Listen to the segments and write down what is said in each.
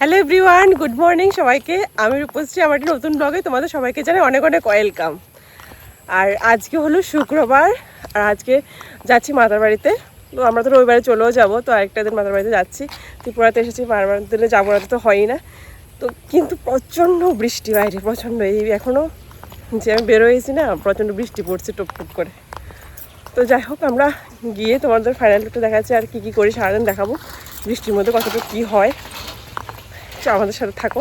Hello everyone, good morning সবাইকে। আমি রূপশ্রী, আমার একটা নতুন ব্লগে তোমাদের সবাইকে জানাই অনেক অনেক ওয়েলকাম। আর আজকে হলো শুক্রবার, আর আজকে যাচ্ছি মাতার বাড়িতে। তো আমরা তো রবিবারে চলেও যাবো, তো আরেকটা দিন মাতার বাড়িতে যাচ্ছি। ত্রিপুরাতে এসেছি, বারবার দিলে যাবো না তো হয়ই না। তো কিন্তু প্রচণ্ড বৃষ্টি বাইরে, প্রচণ্ড। এই এখনও যে আমি বেরোয়েছি না, প্রচণ্ড বৃষ্টি পড়ছে টুকটুক করে। তো যাই হোক, আমরা গিয়ে তোমাদের ফাইনাল লুকটা দেখাচ্ছি আর কী কী করি সারাদিন দেখাবো। বৃষ্টির মধ্যে কতটা কী হয়, আমাদের সাথে থাকো।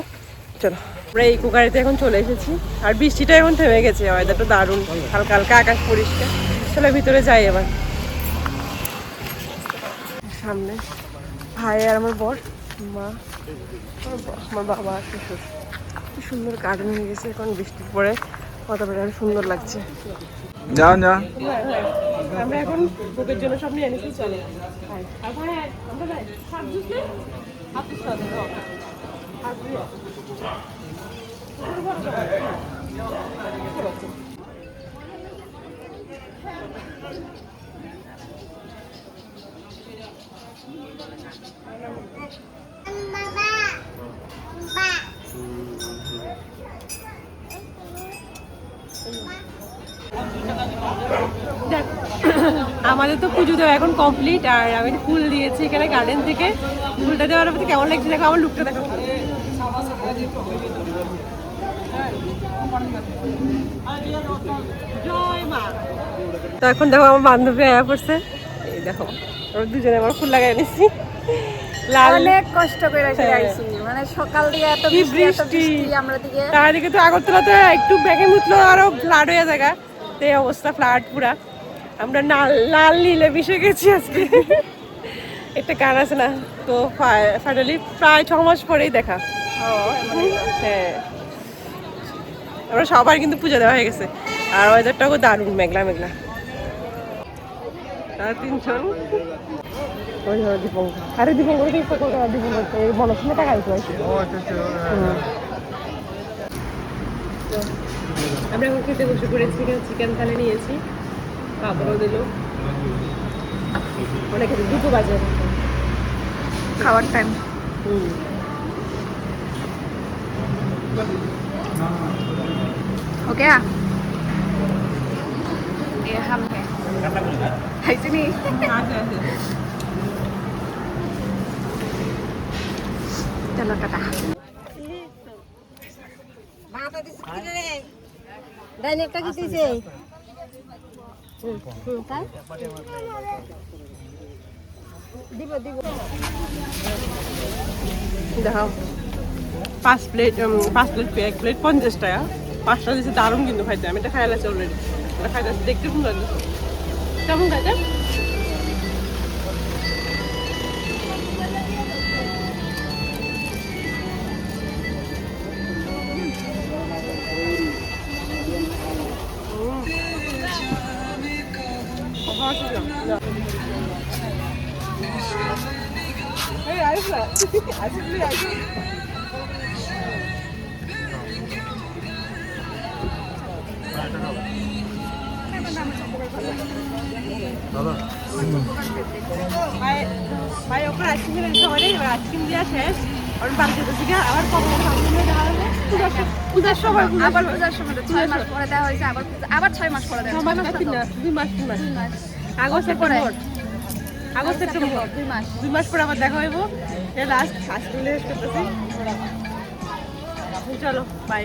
চলো, আমরা এই কুকারিতে এখন চলে এসেছি, আর বৃষ্টিটা এখন থেমে গেছে, ওয়েদারটা দারুণ, হালকা হালকা আকাশ পরিষ্কার। চলো ভিতরে যাই এবার। সামনে ভাই আর আমার বর, মা, আমার বাবা আর শ্বশুর। কি সুন্দর গার্ডেন হয়ে গেছে এখন বৃষ্টির পরে, কতটা সুন্দর লাগছে। আমরা এখন বুকের জন্য সব নিয়ে এনেছি। চলো আমাদের তো পুজো দেওয়া এখন কমপ্লিট, আর আমি ফুল দিয়েছি এখানে গার্ডেন থেকে। ফুলটা দেওয়ার মধ্যে কেমন লাগছে দেখো, আমার লুকটা দেখো। তো এখন দেখো আমার বান্ধবী আয়া পড়ছে, এই দেখো আমরা দুজনে আমার ফুল লাগাই এনেছি। অনেক কষ্ট করে আইছি, মানে সকাল দিয়ে এত বৃষ্টি আমরা দিকে, তার দিকে তো আগরতলাতে একটু ব্যাগে মুতলো আরো ফ্লাড হয়ে জায়গা, তো এই অবস্থা, ফ্লাড পুরা। আমরা লাল নীলে মিশে গেছি আজকে। একটা গান আছে না, তো ফাইনালি প্রায় 6 মাস পরেই দেখা। হ্যাঁ, আমরা সবার কিন্তু পুজো দেওয়া হয়ে গেছে, আর ওয়েদারটাও দারুণ, মেঘলা মেঘলা। তারা তিনজন দীপঙ্কর, আরে দীপঙ্কর এই বনসুন্দর টাকা দিতে পারছি। আমরা এখন খেতে বসে পড়েছি, চিকেন থালি নিয়েছি, পাপড়ও দিল। অনেক 2 বাজে খাওয়ার টাইম। ओके ये हम है ऐसे नहीं। चलो टाटा। ডাইনেরটা কি দিছে? দিব দেখো 5 প্লেট 1 প্লেট 50 টাকা, 5টা দিচ্ছে। দারুণ কিন্তু খাইতে, আমি এটা খাই লাগছে অলরেডি, খাইতে দেখতে সুন্দর লাগছে। কেমন খাইতে? ভাই ওপরে আইসক্রিম সবাই আইসক্রিম দেওয়া শেষ, আর বাড়িতে বসে গিয়ে আবার পূজার সময়, আবার পূজার সময় 6 মাস পরে দেওয়া হয়েছে, আবার 6 মাস পরে দেওয়া, 2 মাস আগস্ট সেপ্টেম্বর, আগস্ট সেপ্টেম্বর 2 মাস পরে আবার দেখা হইব। লাস্ট আইসক্রিম শেষ করতেছি। চলো বাই।